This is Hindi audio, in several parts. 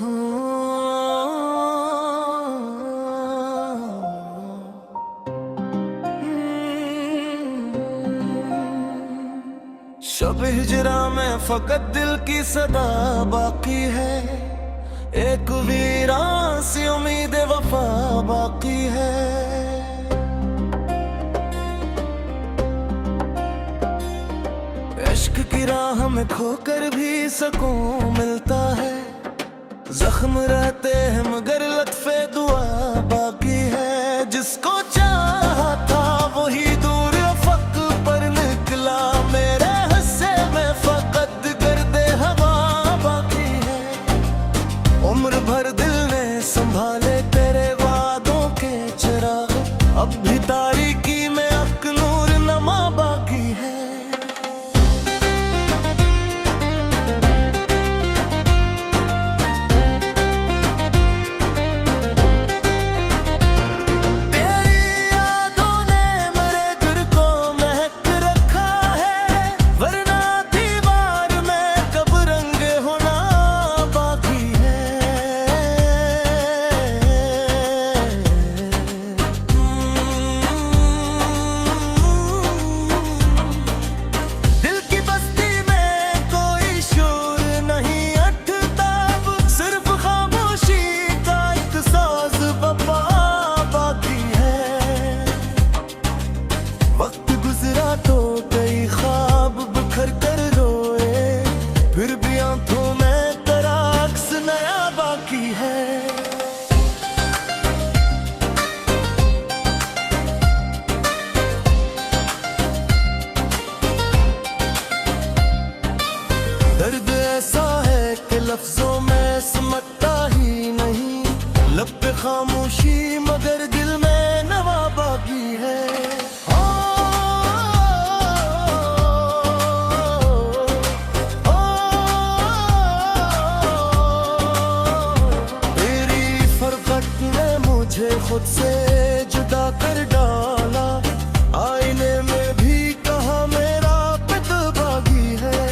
शब हिजरा में फकत दिल की सदा बाकी है, एक वीरान सी उम्मीद वफा बाकी है। इश्क की राह में खोकर भी सुकून मिलता है, जख्म रहते हैं मगर लत्फे दुआ बाकी है। जिसको चाहा था वही दूर अफक पर निकला, मेरे हिस्से में फकत गर्दे हवा बाकी है। उम्र भर दिल ने संभाले तेरे वादों के चिराग, अब भी तारीकी में अक नूर नमा बाकी है। तो कई ख्वाब बिखर कर रोए, फिर भी आंखों में तेरा अक्स नया बाकी है। दर्द ऐसा है कि लफ्जों में समझता ही नहीं, लब पे खामोशी मगर दिल में नवा बाकी है। मुझे खुद से जुदा कर डाला, आईने में भी कहा मेरा पितबागी है।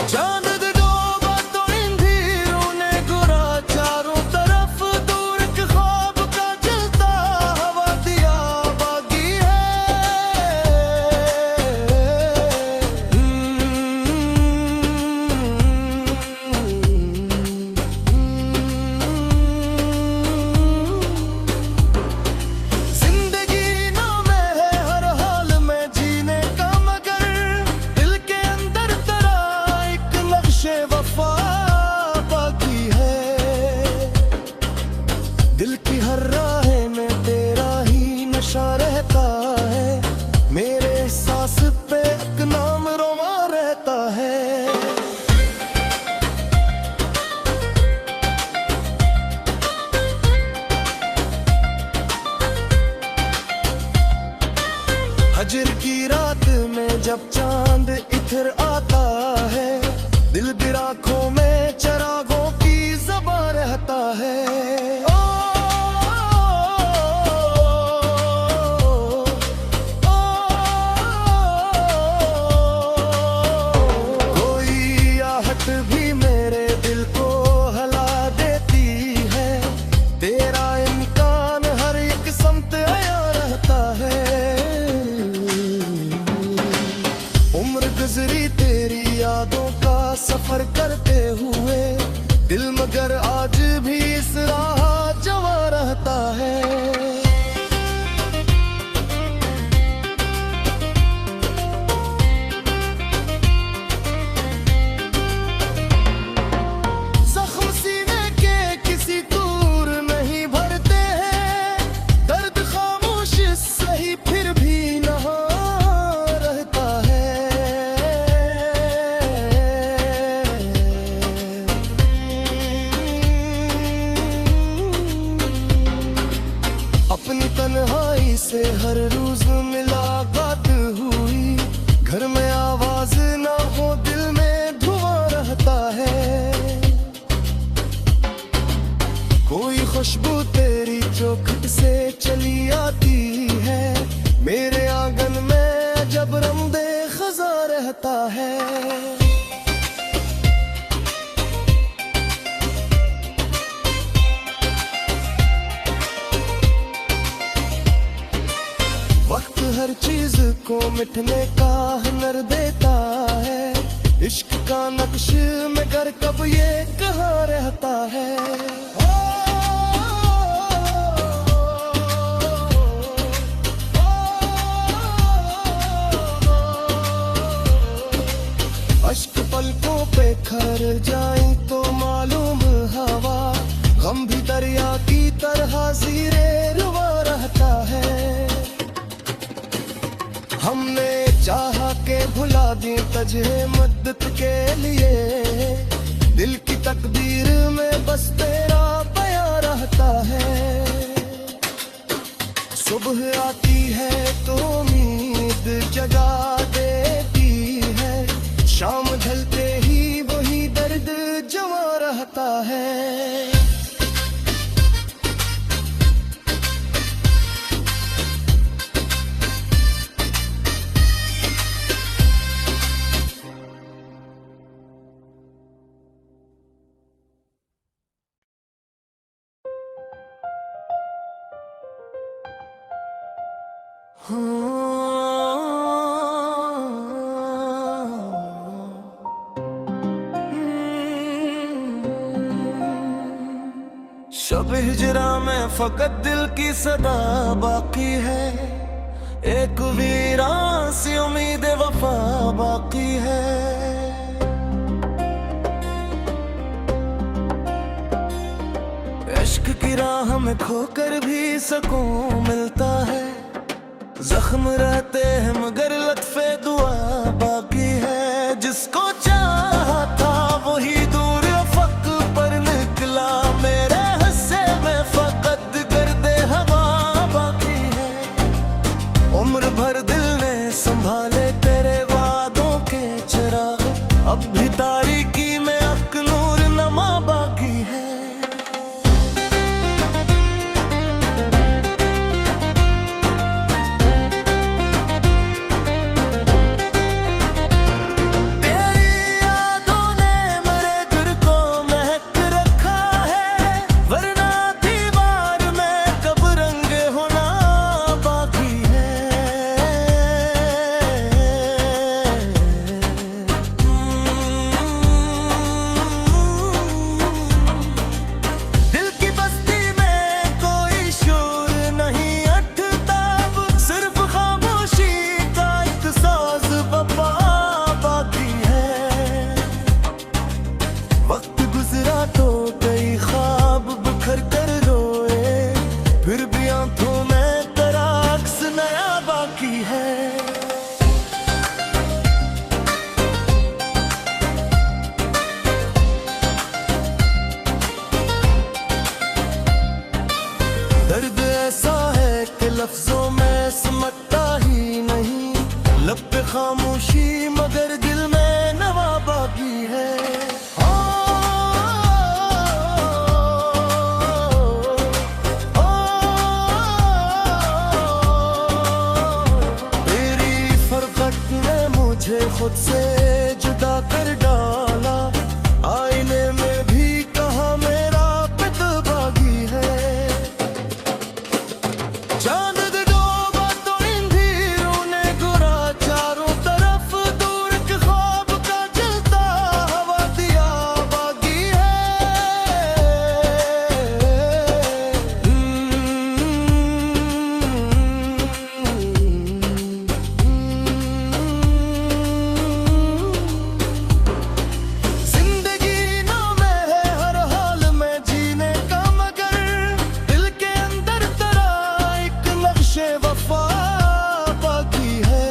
चांद डूबा तो इन धीरों ने गुरा, चारों तरफ दूर के ख्वाब का जलता हवा दिया बागी है। दिल की हर राह में तेरा ही नशा रहता है, मेरे सांस पे एक नाम रोमा रहता है। हजर की रात में जब चांद इधर आता है, दिल भी आँखों में चरागों की ज़बां रहता है। कोई आहट भी मेरे दिल को हिला देती है, तेरा इम्कान हर एक समत आया रहता है। उम्र गुजरी तेरी यादों का सफर करते हुए, दिल मगर आज भी इस राह जवा रहता है। जख्म सीने के किसी दूर नहीं भरते हैं, दर्द खामोश सही फिर भी नहा रहता है। अपनी तन्हाई से हर रोज मुलाकात हुई, घर में आवाज ना हो दिल में धुआं रहता है। कोई खुशबू तेरी चौखट से चली आती है, मेरे आंगन में जब रमदे खजा रहता है। को मिटने का हुनर देता है। इश्क का नक्श में कर कब ये कहाँ रहता है। अश्क पलकों पे खर जाए तो मालूम हवा, गम भी दरिया की तरह ज़ीरे रुवा रहता है। हमने चाहा के भुला दी तुझे मदद के लिए, दिल की तकदीर में बस तेरा बयां रहता है। सुबह आती है तो उम्मीद जगा देती है, शाम ढलते ही वही दर्द जमा रहता है। शब हिजरा में फकत दिल की सदा बाकी है, एक वीरान सी उम्मीद वफा बाकी है। इश्क की राह में खोकर भी सुकून मिलता है, जख्म रहते हैं मगर लत्फे दुआ बाकी है। जिसको चाहा था वही दूर अफक पर निकला, मेरे हिस्से में फकत गर्दे हवा बाकी है। उम्र भर दिल ने संभाले तेरे वादों के चिराग, अब भी तारीकी में अक नूर नमा बाकी है। दर्द ऐसा है कि लफ्जों में समझता ही नहीं, लब पे खामोशी मगर दिल में नवा बाकी है। तेरी फरकत ने मुझे खुद से जुदा कर डाला, आईने में भी कहा मेरा पित बागी है। चांद डूबा तो इंधिरों ने गुरा चारों तरफ, दूर के ख्वाब का जलता हवा दिया बागी है। जिंदगी नाम है हर हाल में जीने का, मगर दिल के अंदर तेरा एक नक्शे वफा बाकी है।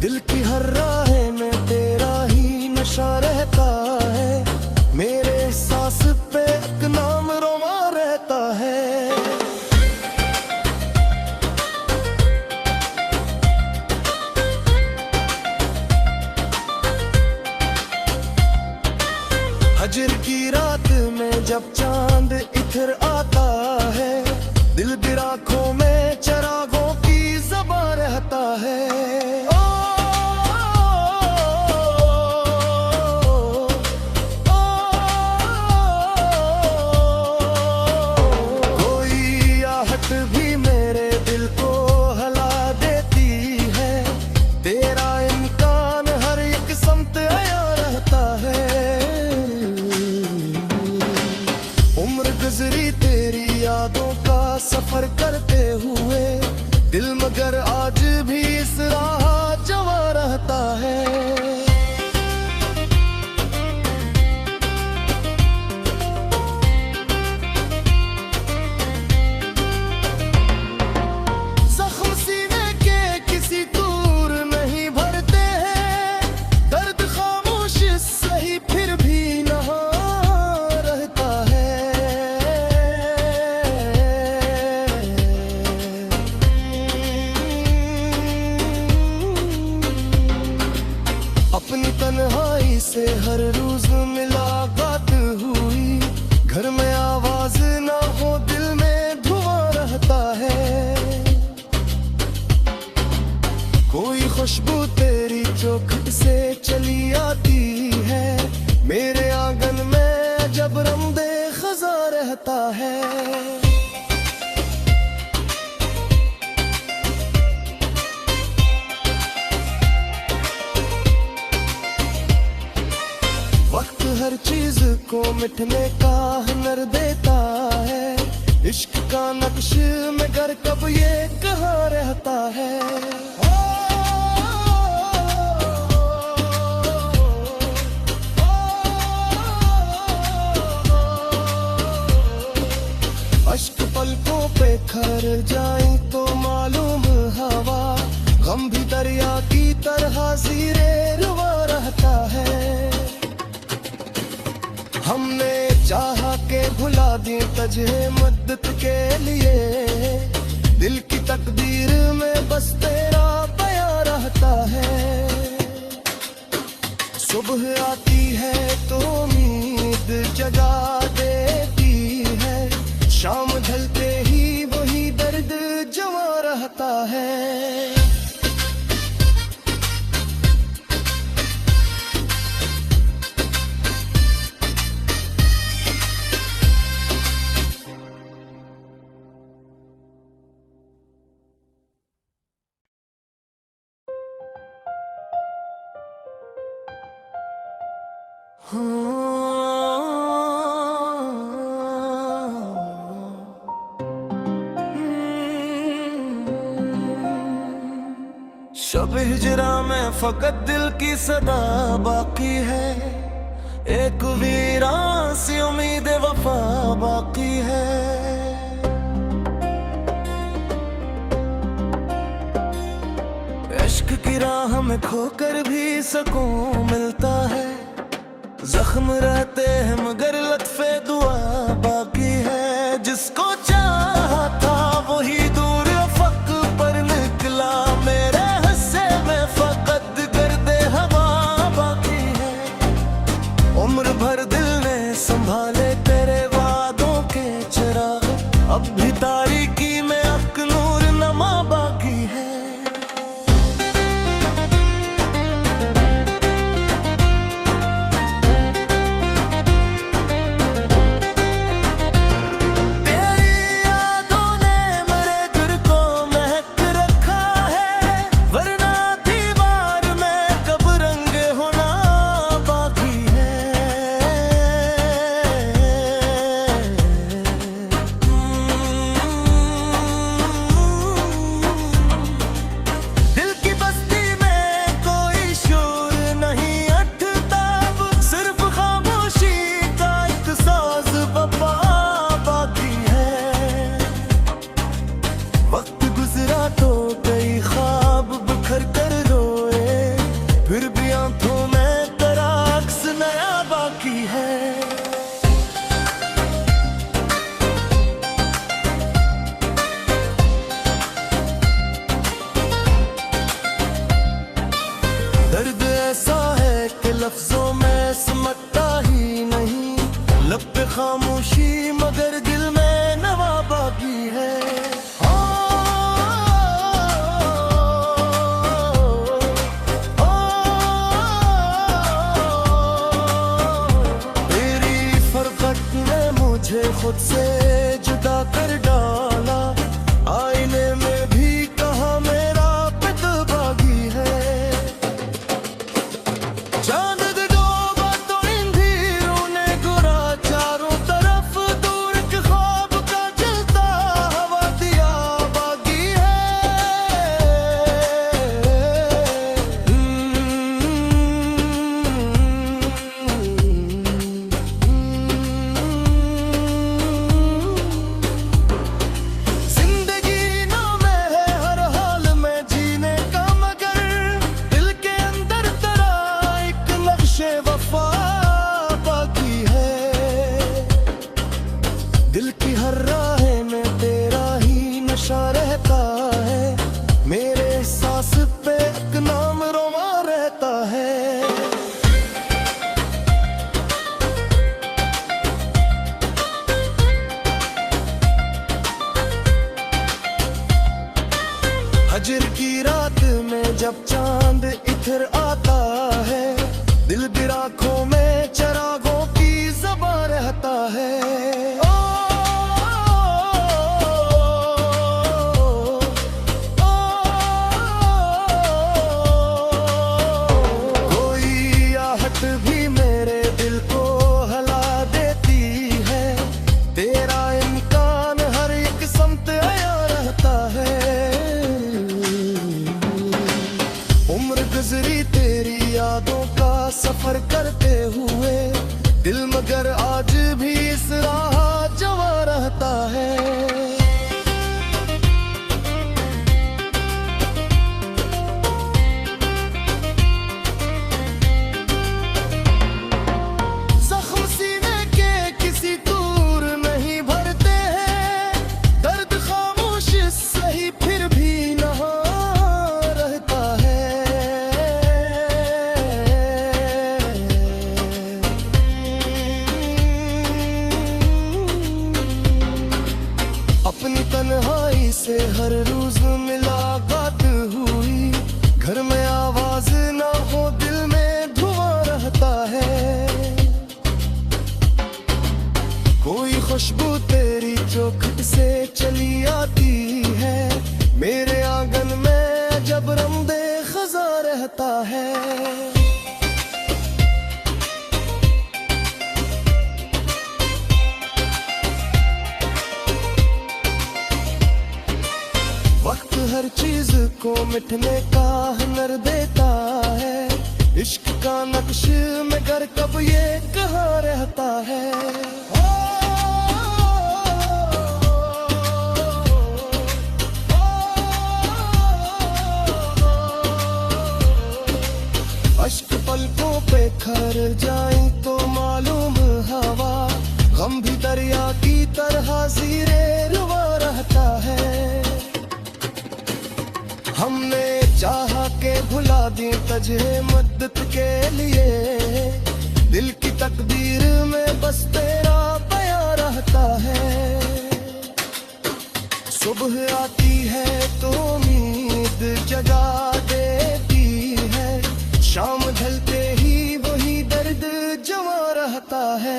दिल की हर राह में तेरा ही नशा रहता है, मेरे सांस पे एक नाम रोमा रहता है। हजर की रात में जब चांद इधर आता है, दिल भी आँखों में चरागों की ज़बां रहता है। कोई आहट भी मेरे दिल को हला आज भी इस राह जवा रहता है। जख्म सीने के किसी दूर नहीं भरते हैं, दर्द खामोश सही फिर भी नहा रहता है। अपनी तन्हाई से हर रोज मुलाकात हुई, घर में आवाज ना हो दिल में धुआं रहता है। कोई खुशबू तेरी चौखट से चली आती है, मेरे आंगन में जब रमदे खजा रहता है। वक्त हर चीज को मिटने का हुनर देता है, इश्क का नक्श में घर कब ये कहाँ रहता है। अश्क पलकों पे खर जाए तो मालूम हवा, गम भी दरिया की तरह ज़ीरे रुवा रहता है। हमने चाहा के भुला दी तुझे मदद के लिए, दिल की तकदीर में बस तेरा बयां रहता है। सुबह आती है तो उम्मीद जगा देती है, शाम ढलते ही वही दर्द जमा रहता है। शब हिजरा में फकत दिल की सदा बाकी है, एक वीरान सी उम्मीद वफा बाकी है। इश्क की राह में खोकर भी सुकून मिलता है, जख्म रहते हैं मगर लत्फे दुआ बाकी है। जिसको चाहा था वही दूर अफक पर निकला, मेरे हिस्से में फकत गर्दे हवा बाकी है। उम्र भर दिल ने संभाले तेरे वादों के चिराग, अब भी तारीकी में अक नूर नमा बाकी है। दर्द ऐसा है कि लफ्जों में समझता ही नहीं, लब पे खामोशी मगर दिल में नवा बाकी है। खुद से जुदा कर डाला, आईने में भी कहा मेरा पितबागी है। चांद डूबा तो इंधीरों ने गुरा, चारों तरफ दूर के ख्वाब का जलता हवा दिया बागी है। फिर की रात में जब चांद इधर आता है, दिल भी आँखों में चरागों की ज़बां रहता है। ओ, कोई आहट भी मेरे दिल को हिला देती है, तेरा इम्कान हर एक समत आया रहता है। उम्र गुजरी तेरी यादों का सफर करते हुए, दिल मगर आज भी इस राह जवा रहता है। जख्म सीने के किसी दूर नहीं भरते हैं, दर्द खामोश सही फिर भी नहा रहता है। अपनी तन्हाई से हर रोज मुलाकात हुई, घर में आवाज ना हो दिल में धुआं रहता है। कोई खुशबू तेरी चौखट से चली आती है, मेरे आंगन में जब रमदे खजा रहता है। वक्त हर चीज को मिटने का हुनर देता है, इश्क का नक्श मगर कब ये कहाँ रहता है। अश्क पलकों पे खर जाए तो मालूम हवा, गम भी दरिया की तरह जीरे रुआ रहता है। हमने चाहा के भुला दी तुझे मदद के लिए, दिल की तकदीर में बस तेरा बयां रहता है। सुबह आती है तो उम्मीद जगा देती है, शाम ढलते ही वही दर्द जमा रहता है।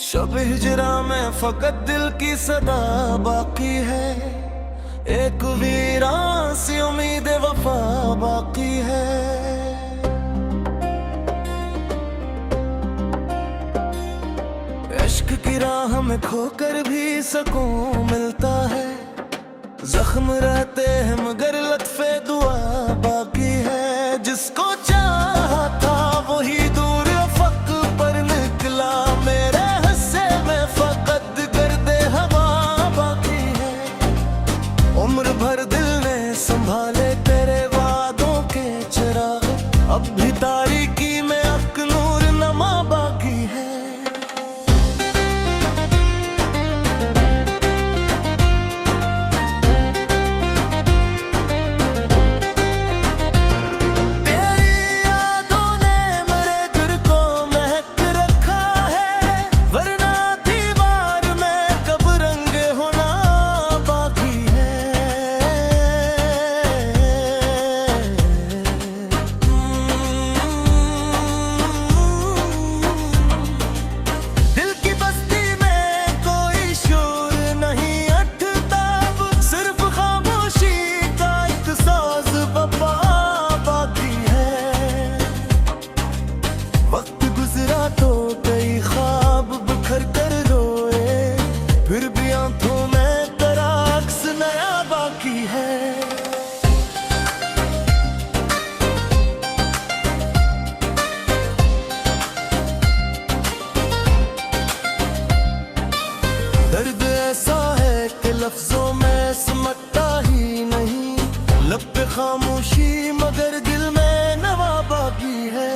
शब हिजरा में फकत दिल की सदा बाकी है, एक वीरान सी उम्मीद वफा बाकी है। इश्क की राह में खोकर भी सुकून मिलता है, जख्म रहते हैं मगर लत्फे दुआ बाकी है। जिसको चाहा था वही दूर अफक पर निकला, मेरे हिस्से में फकत गर्दे हवा बाकी है। उम्र भर दिल ने संभाले तेरे वादों के चिराग, अब भी तारीकी में अक नूर नमा बाकी है। खामोशी मगर दिल में नवा बाकी है।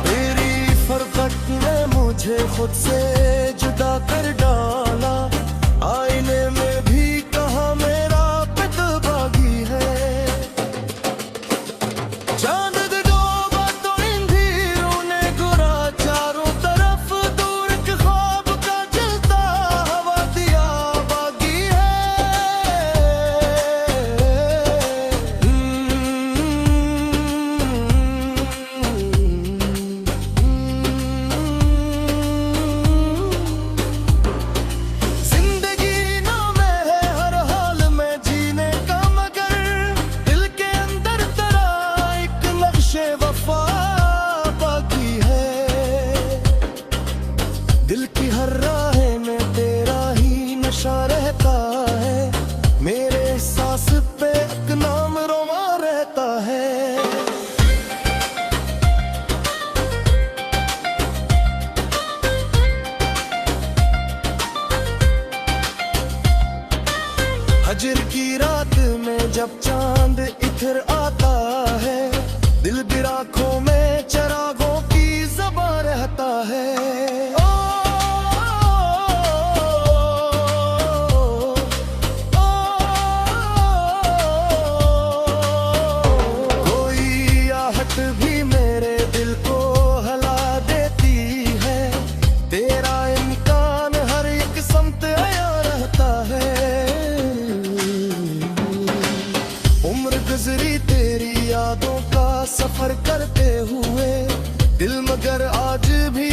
तेरी फरकत ने मुझे खुद से जुदा कर डाला, आईने में भी कहा मेरा पितबागी है। चांद डूबा तो अंधेरों ने घुरा चारों तरफ, दूर के ख्वाब का जलता हवा दिया बागी जिंदगी नाम है हर हाल में जीने का, मगर दिल के अंदर तेरा एक नक्शे वफा बाकी है। दिल की हर राह में तेरा ही नशा रहता है, मेरे सांस पे एक नाम रोमा रहता है। हजर की रात में जब चांद इधर आता है, दिल भी राखों में चरागों की ज़बां रहता है। ओ, कोई आहट भी मेरे दिल को हिला देती है, तेरा इम्कान हर एक समत आया रहता है। उम्र गुजरी तेरी यादों का सफर करते हुए, दिल मगर आज भी